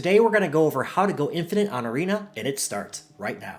Today we're going to go over how to go infinite on Arena, and it starts right now.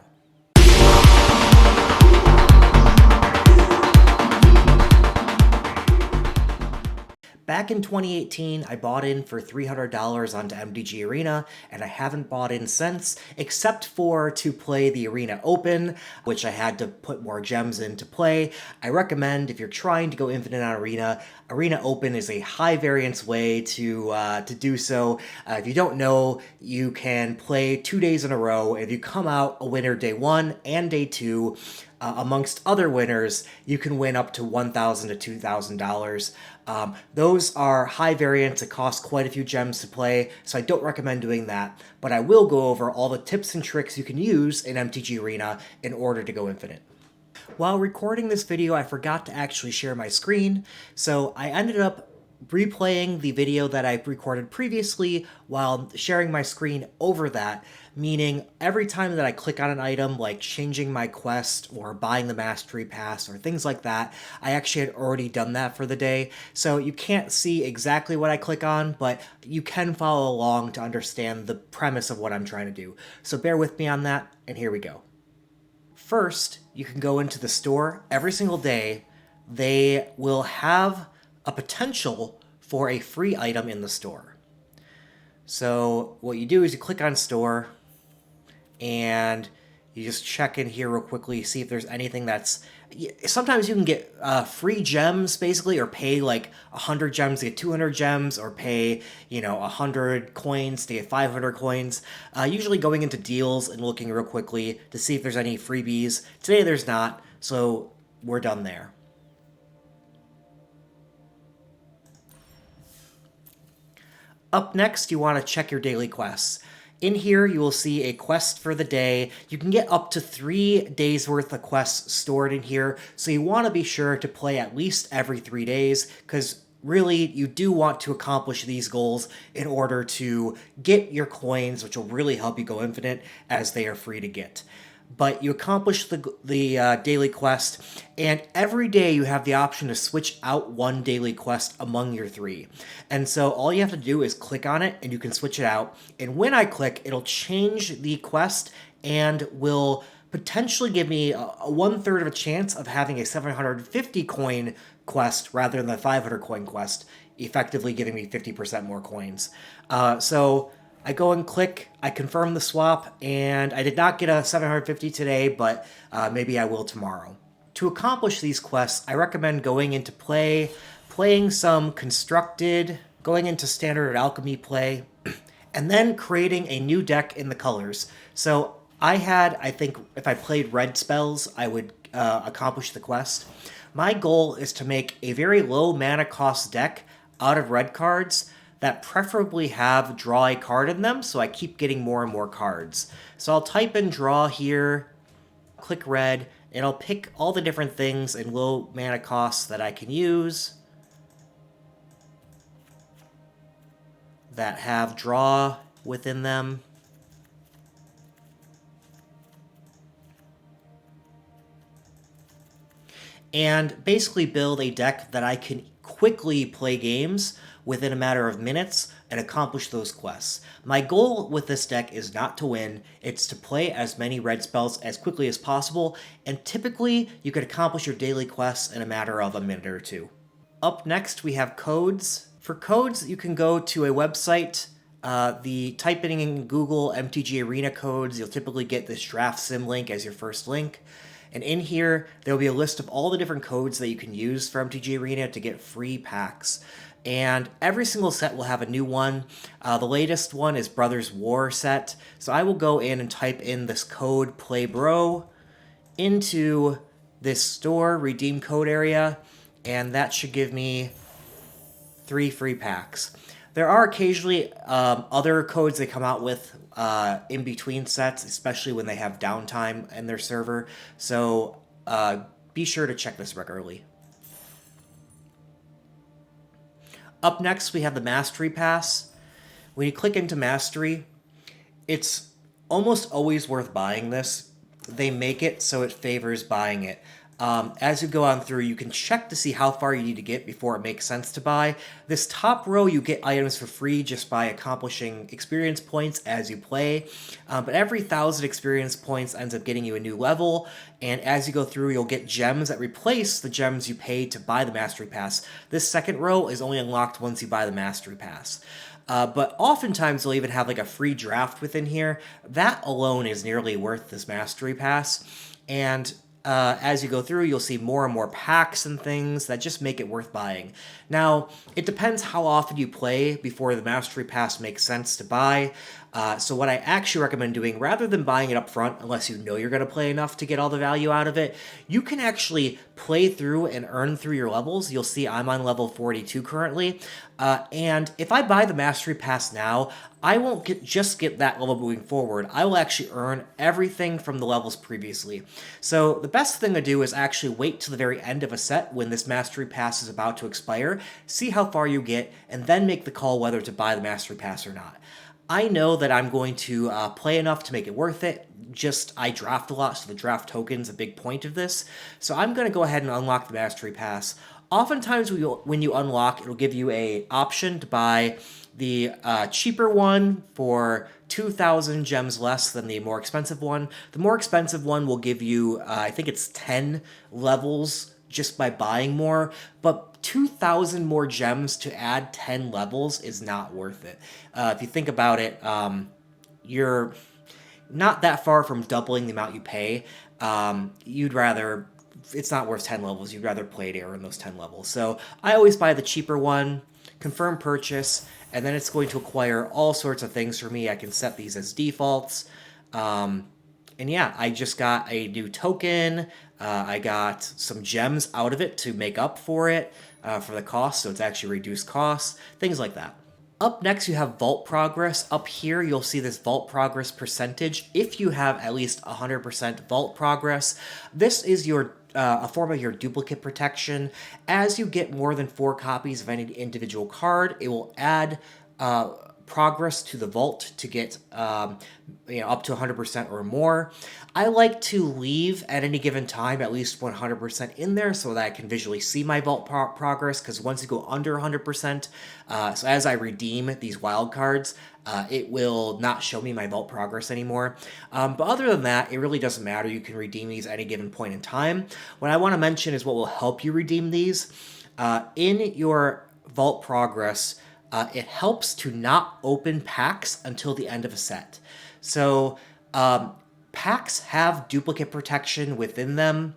Back in 2018, I bought in for $300 onto MTG Arena, and I haven't bought in since, except for to play the Arena Open, which I had to put more gems in to play. I recommend, if you're trying to go infinite on Arena, Arena Open is a high variance way to do so. If you don't know, you can play 2 days in a row. If you come out a winner day 1 and day 2, amongst other winners, you can win up to $1,000 to $2,000. Those are high variance. It costs quite a few gems to play, so I don't recommend doing that. But I will go over all the tips and tricks you can use in MTG Arena in order to go infinite. While recording this video, I forgot to actually share my screen, so I ended up replaying the video that I recorded previously while sharing my screen over that, meaning every time that I click on an item like changing my quest or buying the mastery pass or things like that, I actually had already done that for the day. So you can't see exactly what I click on, but you can follow along to understand the premise of what I'm trying to do. So bear with me on that, and here we go. First, you can go into the store every single day. They will have a potential for a free item in the store. So what you do is you click on store and you just check in here real quickly, see if there's anything that's... Sometimes you can get free gems, basically, or pay like 100 gems to get 200 gems, or pay, 100 coins to get 500 coins. Usually going into deals and looking real quickly to see if there's any freebies. Today there's not, so we're done there. Up next, you want to check your daily quests. In here, you will see a quest for the day. You can get up to 3 days worth of quests stored in here, so you want to be sure to play at least every 3 days, because really, you do want to accomplish these goals in order to get your coins, which will really help you go infinite, as they are free to get. But you accomplish the daily quest, and every day you have the option to switch out one daily quest among your 3. And so all you have to do is click on it, and you can switch it out. And when I click, it'll change the quest and will potentially give me a 1/3 of a chance of having a 750 coin quest rather than the 500 coin quest, effectively giving me 50% more coins. So I go and click, I confirm the swap, and I did not get a 750 today, but maybe I will tomorrow. To accomplish these quests, I recommend going into play, playing some constructed, going into standard alchemy play, and then creating a new deck in the colors. So I think if I played red spells, I would accomplish the quest. My goal is to make a very low mana cost deck out of red cards that preferably have draw a card in them, so I keep getting more and more cards. So I'll type in draw here, click red, and I'll pick all the different things in low mana costs that I can use that have draw within them. And basically build a deck that I can quickly play games within a matter of minutes and accomplish those quests. My goal with this deck is not to win, it's to play as many red spells as quickly as possible, and typically you can accomplish your daily quests in a matter of a minute or 2. Up next we have codes. For codes, you can go to a website, typing in Google MTG Arena codes, you'll typically get this draft sim link as your first link. And in here, there will be a list of all the different codes that you can use for MTG Arena to get free packs. And every single set will have a new one. The latest one is Brothers War set. So I will go in and type in this code PlayBro into this store redeem code area, and that should give me 3 free packs. There are occasionally other codes they come out with in between sets, especially when they have downtime in their server. So be sure to check this regularly. Up next, we have the Mastery Pass. When you click into Mastery, it's almost always worth buying this. They make it so it favors buying it. As you go on through, you can check to see how far you need to get before it makes sense to buy. This top row, you get items for free just by accomplishing experience points as you play. But every 1,000 experience points ends up getting you a new level, and as you go through, you'll get gems that replace the gems you paid to buy the Mastery Pass. This second row is only unlocked once you buy the Mastery Pass. But oftentimes they'll even have like a free draft within here. That alone is nearly worth this Mastery Pass. And as you go through, you'll see more and more packs and things that just make it worth buying. Now, it depends how often you play before the Mastery Pass makes sense to buy. So what I actually recommend doing, rather than buying it up front, unless you know you're going to play enough to get all the value out of it, you can actually play through and earn through your levels. You'll see I'm on level 42 currently. And if I buy the Mastery Pass now, I won't just get that level moving forward. I will actually earn everything from the levels previously. So the best thing to do is actually wait till the very end of a set when this Mastery Pass is about to expire, see how far you get, and then make the call whether to buy the Mastery Pass or not. I know that I'm going to play enough to make it worth it. I draft a lot, so the draft token's a big point of this. So I'm going to go ahead and unlock the Mastery Pass. Oftentimes when you unlock, it'll give you a option to buy the cheaper one for 2,000 gems less than the more expensive one. The more expensive one will give you, I think it's 10 levels just by buying more, but 2,000 more gems to add 10 levels is not worth it. If you think about it, you're not that far from doubling the amount you pay. It's not worth 10 levels. You'd rather play to earn those 10 levels. So I always buy the cheaper one, confirm purchase, and then it's going to acquire all sorts of things for me. I can set these as defaults. And yeah, I just got a new token. I got some gems out of it to make up for it, for the cost, so it's actually reduced costs, things like that. Up next, you have Vault Progress. Up here, you'll see this Vault Progress percentage. If you have at least 100% Vault Progress, this is a form of your duplicate protection. As you get more than 4 copies of any individual card, it will add progress to the vault to get up to 100% or more. I like to leave at any given time at least 100% in there so that I can visually see my vault progress, because once you go under 100%, so as I redeem these wild cards, it will not show me my vault progress anymore. But other than that, it really doesn't matter. You can redeem these at any given point in time. What I want to mention is what will help you redeem these. In your vault progress, it helps to not open packs until the end of a set. So packs have duplicate protection within them,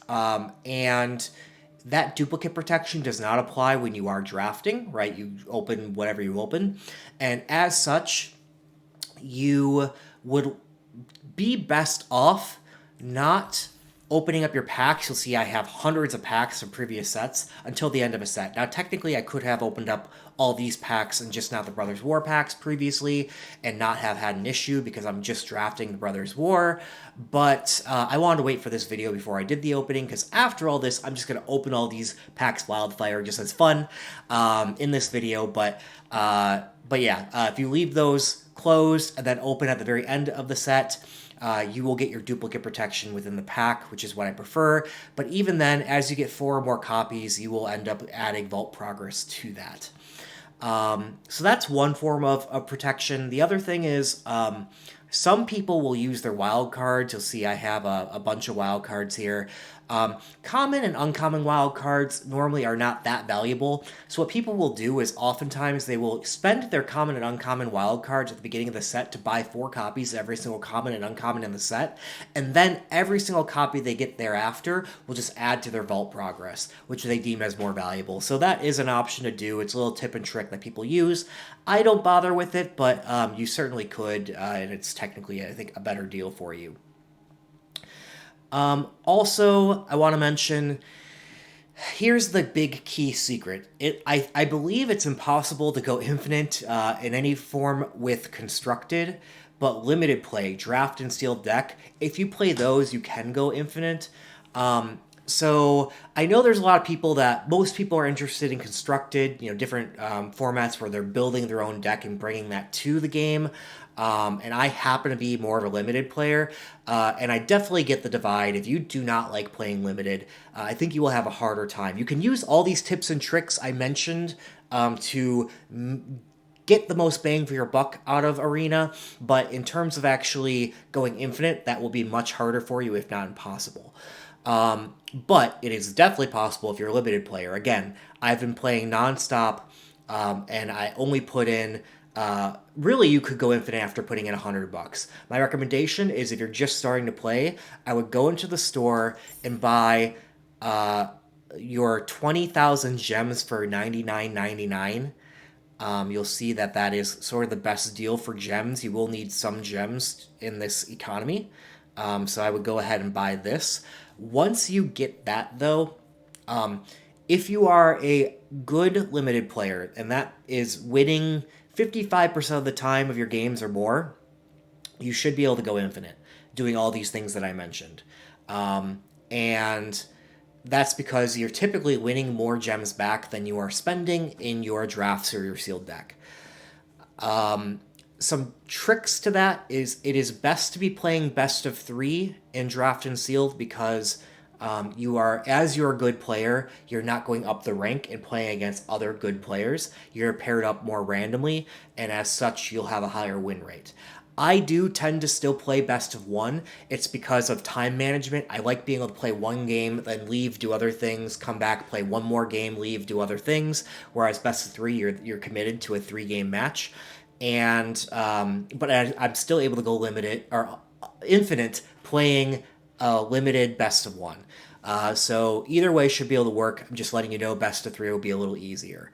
and that duplicate protection does not apply when you are drafting, right? You open whatever you open, and as such, you would be best off not opening up your packs. You'll see I have hundreds of packs from previous sets until the end of a set. Now, technically, I could have opened up all these packs and just not the Brothers War packs previously and not have had an issue because I'm just drafting the Brothers War, but I wanted to wait for this video before I did the opening, because after all this, I'm just going to open all these packs wildfire just as fun in this video, but yeah, if you leave those closed and then open at the very end of the set, you will get your duplicate protection within the pack, which is what I prefer. But even then, as you get 4 or more copies, you will end up adding Vault Progress to that. So that's one form of protection. The other thing is some people will use their wild cards. You'll see I have a bunch of wild cards here. Common and uncommon wild cards normally are not that valuable. So what people will do is oftentimes they will spend their common and uncommon wild cards at the beginning of the set to buy 4 copies of every single common and uncommon in the set. And then every single copy they get thereafter will just add to their vault progress, which they deem as more valuable. So that is an option to do. It's a little tip and trick that people use. I don't bother with it, but you certainly could, and it's technically, I think, a better deal for you. Also, I want to mention, here's the big key secret. I believe it's impossible to go infinite in any form with Constructed, but limited play, Draft and Sealed Deck, if you play those, you can go infinite. So I know there's a lot of people that most people are interested in constructed, different formats where they're building their own deck and bringing that to the game. And I happen to be more of a limited player, and I definitely get the divide. If you do not like playing limited, I think you will have a harder time. You can use all these tips and tricks I mentioned to get the most bang for your buck out of Arena, but in terms of actually going infinite, that will be much harder for you, if not impossible. But it is definitely possible if you're a limited player. Again, I've been playing nonstop, and I only put in. Really, you could go infinite after putting in $100. My recommendation is if you're just starting to play, I would go into the store and buy your 20,000 gems for $99.99. You'll see that that is sort of the best deal for gems. You will need some gems in this economy. So I would go ahead and buy this. Once you get that, though, if you are a good limited player, and that is winning 55% of the time of your games or more, you should be able to go infinite, doing all these things that I mentioned. And that's because you're typically winning more gems back than you are spending in your drafts or your sealed deck. Some tricks to that is it is best to be playing best of 3 in draft and sealed because as you're a good player, you're not going up the rank and playing against other good players. You're paired up more randomly, and as such, you'll have a higher win rate. I do tend to still play best of 1. It's because of time management. I like being able to play one game, then leave, do other things, come back, play one more game, leave, do other things. Whereas best of 3, you're committed to a 3-game match. And but I'm still able to go limited or infinite playing limited best of 1. So either way should be able to work. I'm just letting you know best of 3 will be a little easier.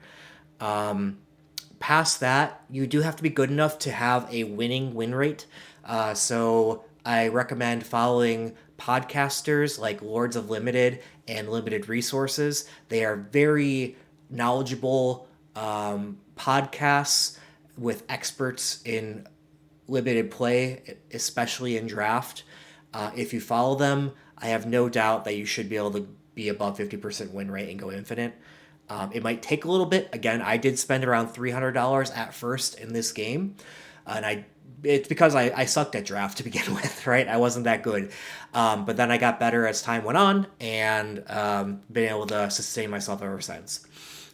Past that, you do have to be good enough to have a winning win rate. So I recommend following podcasters like Lords of Limited and Limited Resources. They are very knowledgeable podcasts with experts in limited play, especially in draft. If you follow them, I have no doubt that you should be able to be above 50% win rate and go infinite. It might take a little bit. Again, I did spend around $300 at first in this game, and it's because I sucked at draft to begin with, right? I wasn't that good. But then I got better as time went on and been able to sustain myself ever since.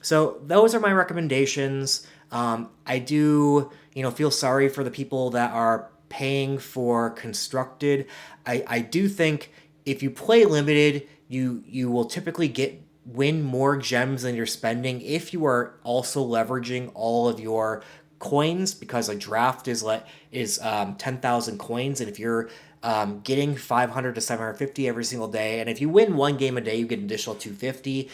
So those are my recommendations. I do, feel sorry for the people that are paying for constructed. I do think if you play limited, you will typically win more gems than you're spending if you are also leveraging all of your coins, because a draft is 10,000 coins, and if you're getting 500 to 750 every single day, and if you win one game a day, you get an additional 250,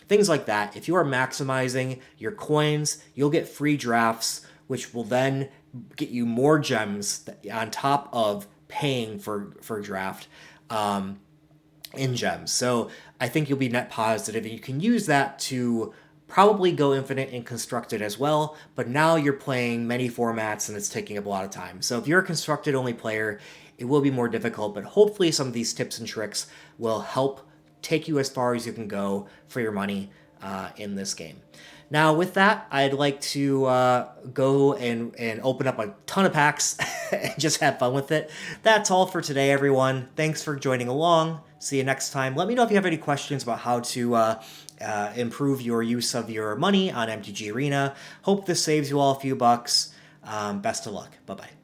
things like that. If you are maximizing your coins, you'll get free drafts, which will then get you more gems on top of paying for draft in gems. So I think you'll be net positive, and you can use that to probably go infinite and constructed as well, but now you're playing many formats and it's taking up a lot of time. So if you're a constructed only player, it will be more difficult, but hopefully some of these tips and tricks will help take you as far as you can go for your money in this game. Now, with that, I'd like to go and open up a ton of packs and just have fun with it. That's all for today, everyone. Thanks for joining along. See you next time. Let me know if you have any questions about how to improve your use of your money on MTG Arena. Hope this saves you all a few bucks. Best of luck. Bye-bye.